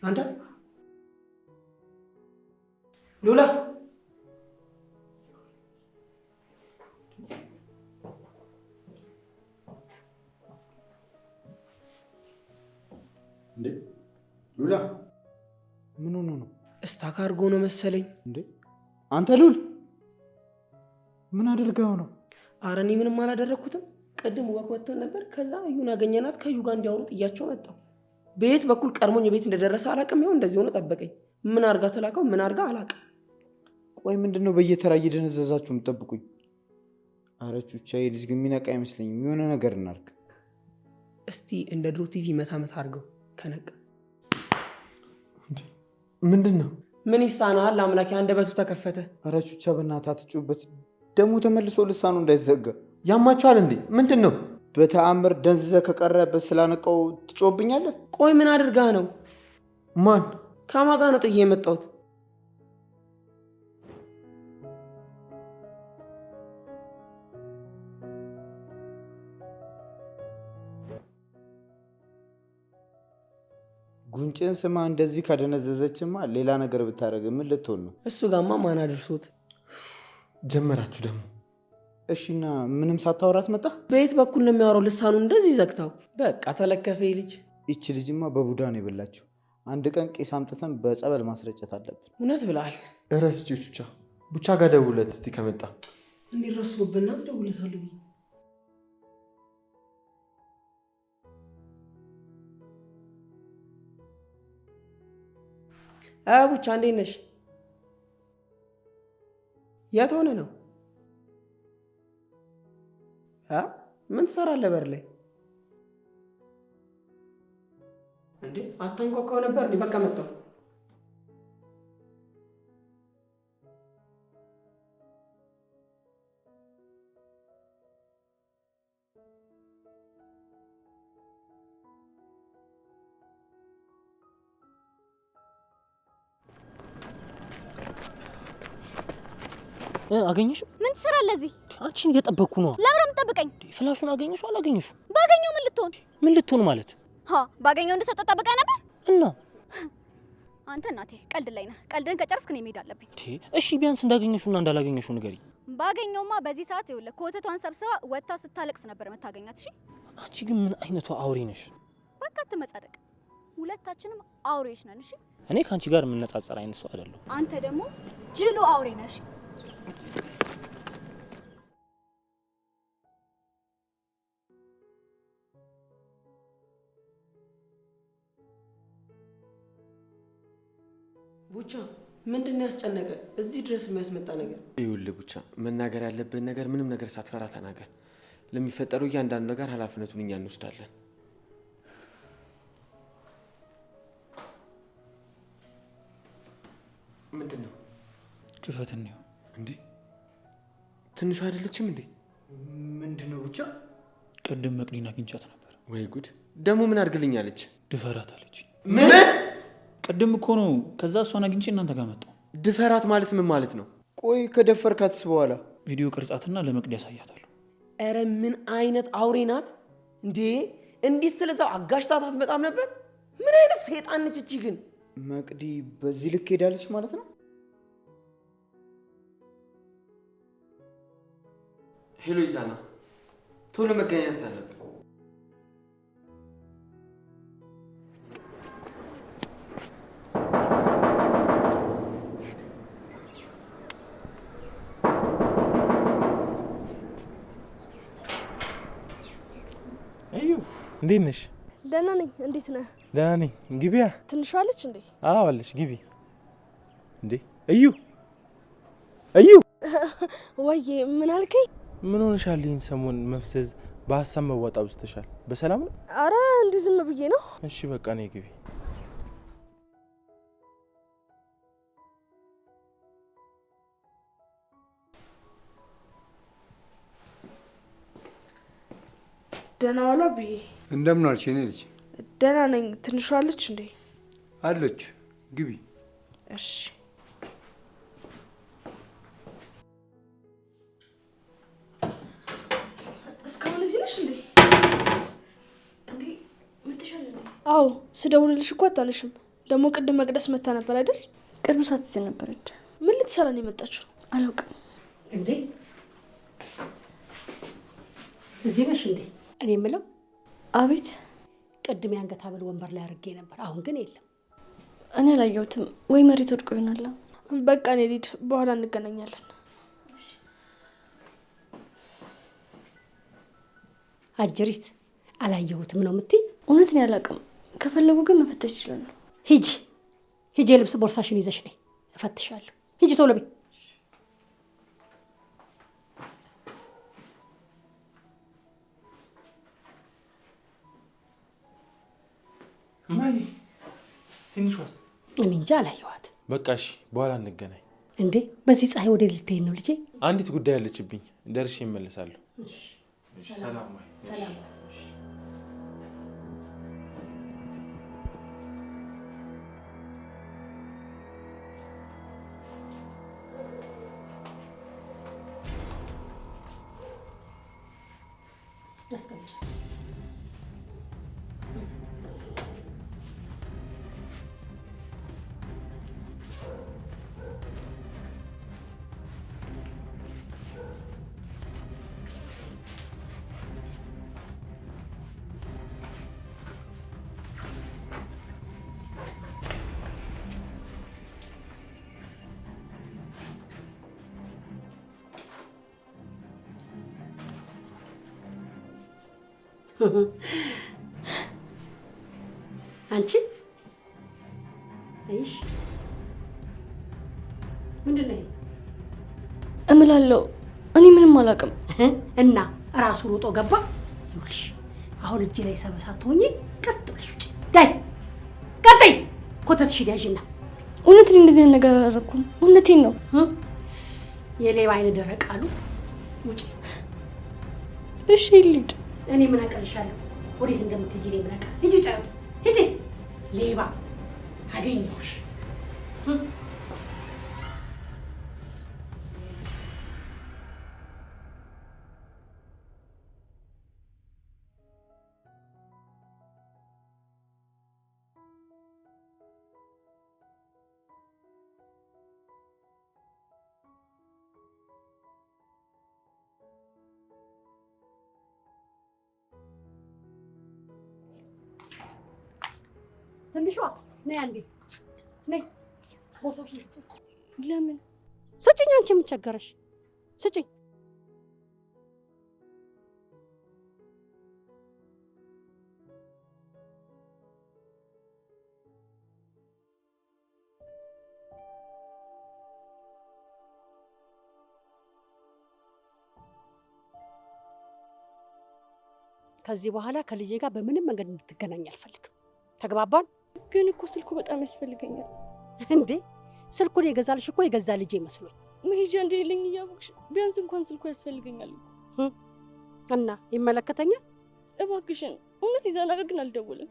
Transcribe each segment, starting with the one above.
አንተ ሉላ እንዴ ሉላ ምን ሆነ ነው? እስታክ አድርጎ ነው መሰለኝ። እንዴ አንተ ሉል ምን አድርገው ነው? ኧረ እኔ ምንም አላደረኩትም። ቅድም ወክ ወጥተን ነበር። ከዛ እዩን አገኘናት። ከዩ ጋር እንዲያወሩ ጥያቸው መጣሁ። ቤት በኩል ቀድሞኝ ቤት እንደደረሰ አላውቅም። ይኸው እንደዚህ ሆኖ ጠበቀኝ። ምን አርጋ ተላከው ምን አርጋ አላውቅም። ቆይ ምንድነው በየተራ እየደነዘዛችሁ የምትጠብቁኝ? ኧረ ቹቻ ልጅ ግን የሚነቃ አይመስለኝም። የሆነ ነገር እናድርግ እስቲ። እንደ ድሮ ቲቪ መታ መታ አድርገው ከነቃ። ምንድነው? ምን ይሳናል? አምላኬ አንደበቱ ተከፈተ። ኧረ ቹቻ በእናትህ አትጩበት። ደግሞ ተመልሶ ልሳኑ እንዳይዘጋ። ያማችኋል እንዴ? ምንድነው? በተአምር ደንዝዘ ከቀረበት ስላነቀው ትጮብኛለህ? ቆይ ምን አድርጋ ነው? ማን ከማጋ ነው ጥዬ የመጣሁት? ጉንጭን ስማ። እንደዚህ ካደነዘዘችማ ሌላ ነገር ብታደርግ ምን ልትሆን ነው? እሱ ጋማ ማን አድርሶት ጀመራችሁ ደግሞ? እሺና ምንም ሳታወራት መጣ? በየት በኩል ነው የሚያወራው? ልሳኑ እንደዚህ ዘግታው በቃ ተለከፈ ልጅ። ይቺ ልጅማ በቡዳ ነው የበላችው። አንድ ቀን ቄስ አምጥተን በጸበል ማስረጨት አለብን። እውነት ብለሃል። እረስቼ ቡቻ ጋር ደውለት እስቲ ከመጣ እንዲረሱብና ደውለታለሁ። ቡቻ እንዴት ነሽ? የት ሆነ ነው? ምን ትሰራለህ በር ላይ? እንዴ አታንኳኳው ነበር እንዴ? በቃ መጣሁ። አገኘሽው? ምን ትሰራለህ እዚህ? አንቺን እየጠበቅኩ ነው። ለምን የምትጠብቀኝ? ፍላሹን አገኘሽው? አላገኘሽው? ባገኘው ምን ልትሆን? ምን ልትሆን ማለት? ባገኘው እንደሰጠ ጠብቀህ ነበር እና አንተ እናቴ ቀልድ ላይ ነህ። ቀልድን ከጨረስክ እኔ መሄድ አለብኝ። እሺ ቢያንስ እንዳገኘሽውና እንዳላገኘሽው ንገሪ። ባገኘውማ በዚህ ሰዓት ይኸውልህ ኮተቷን ሰብስባ ወጥታ ስታለቅስ ነበር መታገኛት። እሺ አንቺ ግን ምን አይነቷ አውሬ ነሽ? በቃ አትመጻደቅ። ሁለታችንም አውሬዎች ነን። እሺ እኔ ካንቺ ጋር የምነጻጸር አይነት ሰው አይደለሁ። አንተ ደግሞ ጅሎ አውሬ ነሽ። ቡቻ ምንድነው ያስጨነቀ? እዚህ ድረስ የሚያስመጣ ነገር? ይኸውልህ ቡቻ፣ መናገር ያለብን ነገር ምንም ነገር ሳትፈራ ተናገር። ለሚፈጠረው እያንዳንዱ ነገር ኃላፊነቱን እኛ እንወስዳለን። ምንድነው? ክፈትን ነው እንዴ? ትንሹ አይደለችም እንዴ? ምንድነው ቡቻ? ቅድም መቅዲን አግኝቻት ነበር። ወይ ጉድ! ደግሞ ምን አድርግልኛለች? ድፈራት አለች። ምን? ቅድም እኮ ነው። ከዛ እሷን አግኝቼ እናንተ ጋር መጣሁ። ድፈራት ማለት ምን ማለት ነው? ቆይ ከደፈርካትስ በኋላ ቪዲዮ ቅርጻትና ለመቅዲ ያሳያታለሁ። ኧረ ምን አይነት አውሬ ናት እንዴ! እንዲህ ስትለዛው አጋሽታት አትመጣም ነበር? ምን አይነት ሰይጣን ነች እቺ ግን! መቅዲ በዚህ ልክ ሄዳለች ማለት ነው? ሄሎ ይዛና፣ ቶሎ መገናኘት አለብን። እንዴት ነሽ? ደህና ነኝ። እንዴት ነህ? ደህና ነኝ። ግቢያ። ትንሿ አለች እንዴ? አዎ አለች። ግቢ። እንዴ እዩ እዩ። ወይዬ ምን አልከኝ? ምን ሆነሻል? ይህን ሰሞን መፍዘዝ፣ በሀሳብ መዋጣ ብስተሻል። በሰላም ነው? አረ እንዲሁ ዝም ብዬ ነው። እሺ በቃ ነይ ግቢ። ደህና ዋላ ብዬ። እንደምን አልሽ የኔ ልጅ? ደህና ነኝ። ትንሿ አለች እንዴ? አለች። ግቢ። እሺ። እስካሁን እዚህ ነሽ እንዴ? እንዴ መጥተሻል እንዴ? አዎ፣ ስደውልልሽ እኮ አታነሽም። ደግሞ ቅድም መቅደስ መታ ነበር አይደል? ቅርብ ሰዓት እዚህ ነበረች። ምን ልትሰራ ነው የመጣችው? አላውቅም። እንዴ እዚህ ነሽ እንዴ? እኔ የምለው አቤት። ቅድም የአንገት ሐብል ወንበር ላይ አድርጌ ነበር፣ አሁን ግን የለም። እኔ አላየሁትም። ወይ መሬት ወድቆ ይሆናል። በቃ እኔ ልሂድ፣ በኋላ እንገናኛለን። አጀሪት አላየሁትም ነው የምትይ? እውነት እኔ አላውቅም። ከፈለጉ ግን መፈተሽ ይችላሉ። ሂጂ ሂጂ፣ የልብስ ቦርሳሽን ይዘሽ ነይ፣ እፈትሻለሁ። ሂጂ ቶሎ በይ። ማይ ትንሿስ? እኔ እንጃ አላየኋትም። በቃ እሺ፣ በኋላ እንገናኝ። እንዴ በዚህ ፀሐይ ወደ ልትሄድ ነው ልጄ? አንዲት ጉዳይ አለችብኝ፣ ደርሼ እመለሳለሁ። ሰላም ሰላም። አስቀምጪ። አንቺ አይሽ ምንድን ነው እምላለሁ? እኔ ምንም አላውቅም። እና ራሱ ሮጦ ገባ። ይኸውልሽ አሁን እጄ ላይ ሰበሳት ሆኜ ቀጥ ብለሽ ውጪ። ዳይ ቀጥይ፣ ኮተትሽን ያዥና። እውነት እንደዚህ አይነት ነገር አላደረኩም። እውነቴን ነው። የሌባ አይነ ደረቅ አሉ። ውጪ። እሺ ልሂድ። እኔ ምን አቀልሻለሁ? ወዴት እንደምትሄጂ እኔ ምን አውቃለሁ? ሂጂ ጫዩ፣ ሂጂ። ሌባ አገኘሁሽ። ትንሿ ነይ አንዴ ነይ። ቦርሳሽን ስጭኝ። ለምን ስጭኝ? አንቺ ምን ቸገረሽ? ስጭኝ። ከዚህ በኋላ ከልጄ ጋር በምንም መንገድ እንድትገናኝ አልፈልግም። ተግባባን? ግን እኮ ስልኩ በጣም ያስፈልገኛል። እንዴ ስልኩን የገዛልሽ እኮ የገዛ ልጄ መስሎኝ። መሄጃ እንደሌለኝ እያወቅሽ ቢያንስ እንኳን ስልኩ ያስፈልገኛል እና ይመለከተኛል። እባክሽን እውነት ይዛና ግን አልደውልም።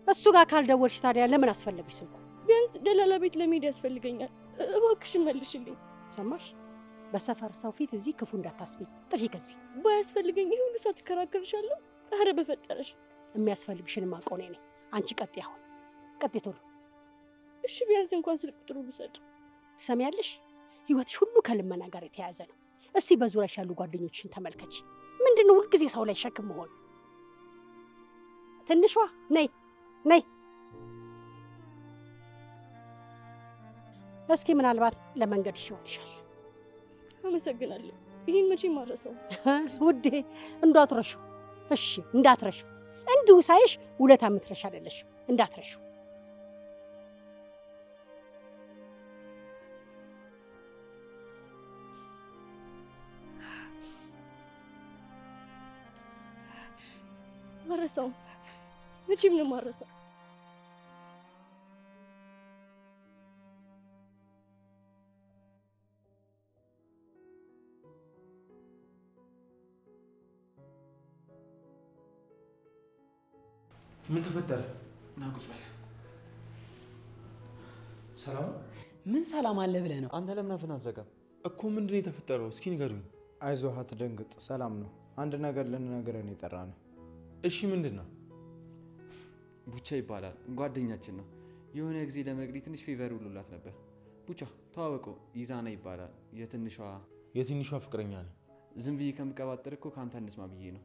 እሱ ጋር ካልደወልሽ ታዲያ ለምን አስፈለገሽ ስልኩ? ቢያንስ ደላላ ቤት ለመሄድ ያስፈልገኛል። እባክሽን መልሽልኝ። ሰማሽ? በሰፈር ሰው ፊት እዚህ ክፉ እንዳታስቢኝ። ጥፊ ከዚህ። ባያስፈልገኝ ይሄ ሁሉ ሰዓት እከራከርሻለሁ። ኧረ በፈጠረሽ። የሚያስፈልግሽን ማውቀው እኔ ነኝ። አንቺ ቀጥ አሁን ቀጥ ቶሎ። እሺ ቢያንስ እንኳን ስልክ ቁጥሩ ልውሰድ። ትሰሚያለሽ? ህይወትሽ ሁሉ ከልመና ጋር የተያያዘ ነው። እስቲ በዙሪያሽ ያሉ ጓደኞችሽን ተመልከች። ምንድነው ሁልጊዜ ሰው ላይ ሸክም መሆን? ትንሿ ነይ ነይ። እስኪ ምናልባት ለመንገድሽ ይሆንሻል። አመሰግናለሁ። ይህን መቼም አልረሳው ውዴ። እንዳትረሹ እሺ፣ እንዳትረሹ። እንዲሁ ሳይሽ ውለታ የምትረሽ አይደለሽም። እንዳትረሹ። አልረሳውም። መቼም ነው የማልረሳው። ምን ተፈጠረ? ና ቁጭ በል። ሰላም? ምን ሰላም አለ ብለህ ነው? አንተ ለምን አፍህን አትዘጋም እኮ? ምንድን ነው የተፈጠረው? እስኪ ንገሩኝ። አይዞህ አትደንግጥ፣ ሰላም ነው። አንድ ነገር ልንነግርህ የጠራነው። እሺ ምንድን ነው? ቡቻ ይባላል፣ ጓደኛችን ነው። የሆነ ጊዜ ለመቅዲ ትንሽ ፌቨር ውሎላት ነበር። ቡቻ ተዋወቁ፣ ይዛና ይባላል። የትንሿ ፍቅረኛ ነኝ። ዝም ብዬ ከምቀባጥር እኮ ከአንተ እንስማ ብዬ ነው።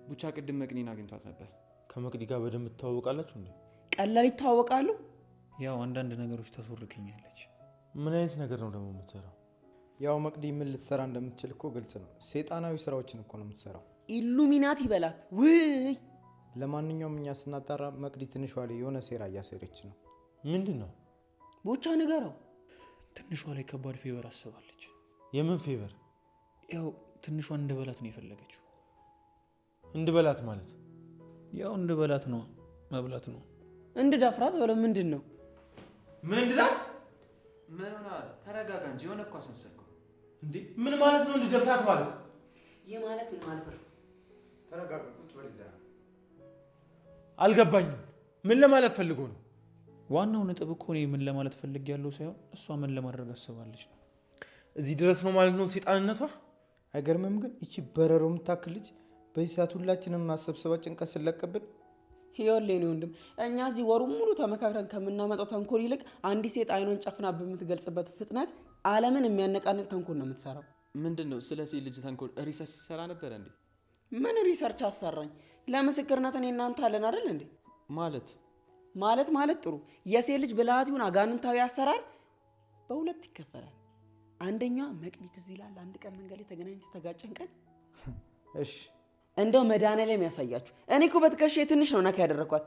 ቡቻ ቅድም መቅዲን አግኝቷት ነበር። ከመቅዲ ጋር በደንብ ትተዋወቃላችሁ እንዴ? ቀላል ይተዋወቃሉ። ያው አንዳንድ ነገሮች ታስወርክኛለች። ምን አይነት ነገር ነው ደግሞ የምትሰራው? ያው መቅዲ ምን ልትሰራ እንደምትችል እኮ ግልጽ ነው። ሰይጣናዊ ስራዎችን እኮ ነው የምትሰራው። ኢሉሚናቲ በላት ውይ። ለማንኛውም እኛ ስናጣራ መቅዲ ትንሿ ላይ የሆነ ሴራ እያሴረች ነው። ምንድን ነው? ቡቻ ንገረው። ትንሿ ላይ ከባድ ፌቨር አስባለች። የምን ፌቨር? ያው ትንሿን እንደበላት ነው የፈለገችው። እንድበላት ማለት? ያው እንደበላት ነው፣ መብላት ነው። እንድዳፍራት በለው። ምንድን ነው? ምን እንድላት? ምን ሆናል? ተረጋጋ እንጂ የሆነ እኮ አስመሰልከው እንዴ። ምን ማለት ነው እንድደፍራት ማለት? ይህ ማለት ምን ማለት ነው? ተረጋጋ፣ ቁጭ በል ይዘህ። አልገባኝም። ምን ለማለት ፈልጎ ነው? ዋናው ነጥብ እኮ እኔ ምን ለማለት ፈልግ ያለው ሳይሆን እሷ ምን ለማድረግ አስባለች ነው። እዚህ ድረስ ነው ማለት ነው ሰይጣንነቷ? አይገርምም? ግን ይቺ በረሮ የምታክል ልጅ በዚህ ሰዓት ሁላችንም ማሰብሰባ ጭንቀት ስለቀብን። ይኸውልህ የእኔ ወንድም፣ እኛ እዚህ ወሩን ሙሉ ተመካክረን ከምናመጣው ተንኮል ይልቅ አንዲት ሴት አይኗን ጨፍና በምትገልጽበት ፍጥነት ዓለምን የሚያነቃንቅ ተንኮል ነው የምትሰራው። ምንድን ነው? ስለ ሴት ልጅ ተንኮል ሪሰርች ሲሰራ ነበር እንዴ? ምን ሪሰርች አሰራኝ? ለምስክርነት እኔ እናንተ አለን አይደል እንዴ? ማለት ጥሩ። የሴት ልጅ ብልሃት ይሁን አጋንንታዊ አሰራር በሁለት ይከፈላል። አንደኛዋ መቅዲ ትዝ ይላል፣ አንድ ቀን መንገድ ላይ ተገናኝተን ተጋጨን ቀን። እሺ እንደው መድኃኒዓለም ያሳያችሁ። እኔ እኮ በትከሻዬ ትንሽ ነው ነካ ያደረኳት።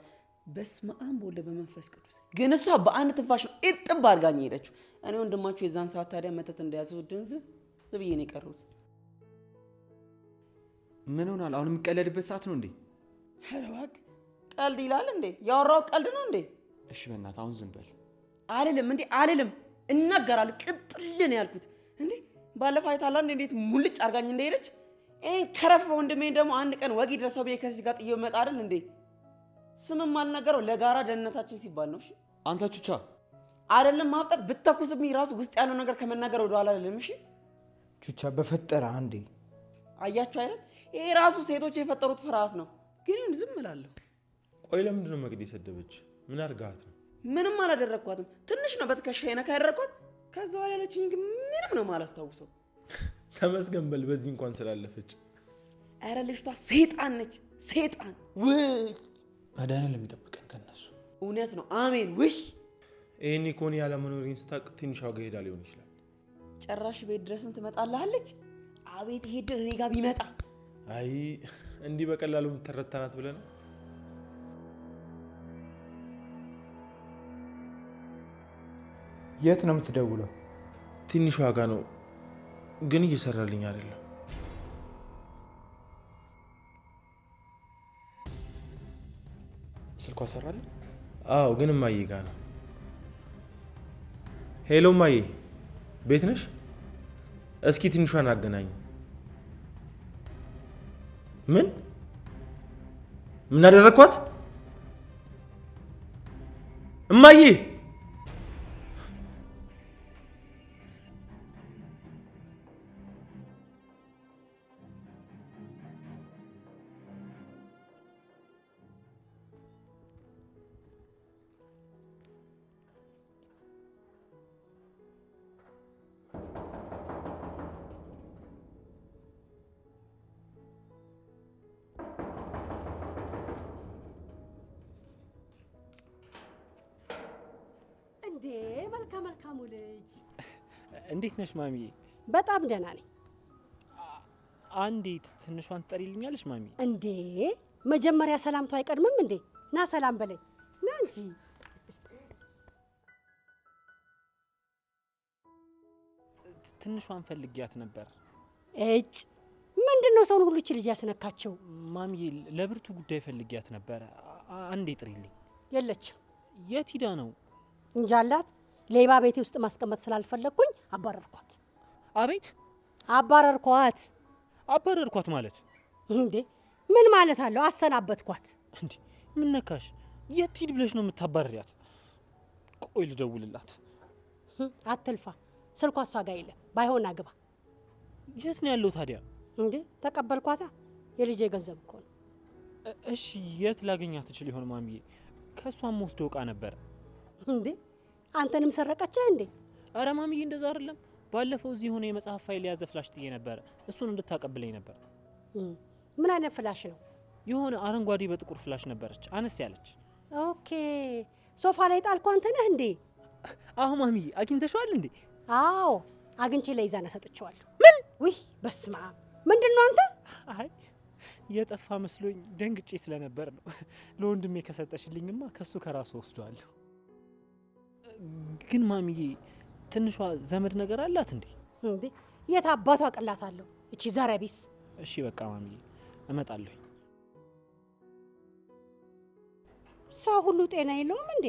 በስመ አብ ወወልድ በመንፈስ ቅዱስ። ግን እሷ በአንድ ትንፋሽ ነው እጥብ አድርጋኝ ሄደችው። እኔ ወንድማችሁ የዛን ሰዓት ታዲያ መተት እንደያዘው ድንዝዝ ብዬ ነው የቀሩት። ምን ሆናል? አሁን የሚቀለድበት ሰዓት ነው እንዴ? ኧረ እባክህ ቀልድ ይላል እንዴ? ያወራው ቀልድ ነው እንዴ? እሺ በእናትህ አሁን ዝም በል። አልልም እንዴ አልልም፣ እናገራለሁ። ቅጥል ነው ያልኩት እንዴ። ባለፈው አይታላ እንዴት ሙልጭ አድርጋኝ እንደሄደች። ይሄን ከረፈ ወንድሜ ደግሞ አንድ ቀን ወግ ድረሰው ብዬ ከዚህ ጋር ጥዬው መጣ አይደል እንዴ? ስምም አልነገረው ለጋራ ደህንነታችን ሲባል ነው። እሺ አንተ ቹቻ አይደለም ማፍጠጥ ብትተኩስብኝ ራሱ ውስጥ ያለው ነገር ከመናገር ወደ ኋላ አይደለም። እሺ ቹቻ በፈጠረ አንዴ አያችሁ አይደል? ይሄ ራሱ ሴቶች የፈጠሩት ፍርሃት ነው። ግን ዝም እላለሁ። ቆይ ለምንድን ነው መቅዲ የሰደበች? ምን አድርጋት ነው? ምንም አላደረግኳትም። ትንሽ ነው በትከሻዬ ነካ ያደረግኳት። ከዛ በኋላ ያለችኝ ግን ምንም ነው የማላስታውሰው። ተመስገን በል በዚህ እንኳን ስላለፈች። ኧረ ልጅቷ ሰይጣን ነች፣ ሰይጣን። ውይ መድኃኒዓለም የሚጠብቀን ከነሱ። እውነት ነው። አሜን። ውይ ይሄኔ እኮ እኔ ያለመኖሬን ስታውቅ ትንሿ ጋር ሄዳ ሊሆን ይችላል። ጭራሽ ቤት ድረስም ትመጣልሃለች። አቤት ይሄ ድር እኔ ጋር ቢመጣ። አይ እንዲህ በቀላሉ የምትረታናት ብለህ ነው? የት ነው የምትደውለው? ትንሿ ጋር ነው፣ ግን እየሰራልኝ አይደለም። ስልኳ ሰራል? አዎ፣ ግን እማዬ ጋር ነው። ሄሎ እማዬ፣ ቤት ነሽ? እስኪ ትንሿን አገናኝ። ምን አደረግኳት? እማዬ እንዴ መልካሙ ልጅ እንዴት ነሽ ማሚዬ? በጣም ደህና ነኝ። አንዴት ትንሿን ትጠሪልኛለሽ ማሚዬ? እንዴ መጀመሪያ ሰላምታው አይቀድምም እንዴ? ና ሰላም በለኝ ና እንጂ። ትንሿን ፈልጊያት ነበር። እጭ ምንድነው ሰውን ሁሉ እቺ ልጅ ያስነካቸው? ማሚዬ ለብርቱ ጉዳይ ፈልጊያት ነበር። አንዴ ጥሪልኝ። የለችም። የት ሂዳ ነው? እንጃላት። ሌባ ቤቴ ውስጥ ማስቀመጥ ስላልፈለግኩኝ አባረርኳት። አቤት? አባረርኳት። አባረርኳት ማለት እንዴ ምን ማለት አለው? አሰናበትኳት። እንዴ ምን ነካሽ? የት ሂድ ብለሽ ነው የምታባረሪያት? ቆይ ልደውልላት። አትልፋ፣ ስልኳ እሷ ጋር የለም። ባይሆን አግባ። የት ነው ያለው ታዲያ? እንዴ ተቀበልኳታ። የልጄ ገንዘብ እኮ ነው። እሺ የት ላገኛት ትችል ይሆን ማሚዬ? ከእሷም ወስደው ዕቃ ነበረ። እንዴ አንተንም ሰረቀችህ እንዴ? አረ ማሚዬ እንደዛ አይደለም። ባለፈው እዚህ ሆነ የመጽሐፍ ፋይል የያዘ ፍላሽ ጥዬ ነበረ። እሱን እንድታቀብለኝ ነበር። ምን አይነት ፍላሽ ነው? የሆነ አረንጓዴ በጥቁር ፍላሽ ነበረች፣ አነስ ያለች። ኦኬ ሶፋ ላይ ጣልኩ። አንተ ነህ እንዴ? አሁ ማሚዬ አግኝተሽዋል እንዴ? አዎ አግኝቼ ለይዛና ሰጥቼዋለሁ። ምን? ውይ በስመ አብ! ምንድን ነው አንተ? አይ የጠፋ መስሎኝ ደንግጬ ስለነበር ነው። ለወንድሜ ከሰጠሽልኝማ ከሱ ከራሱ ወስዷለሁ። ግን ማሚዬ ትንሿ ዘመድ ነገር አላት እንዴ? እንዴ የት አባቷ አቅላታለሁ እቺ ዘረቢስ። እሺ በቃ ማሚዬ እመጣለሁ። ሰው ሁሉ ጤና የለውም እንዴ?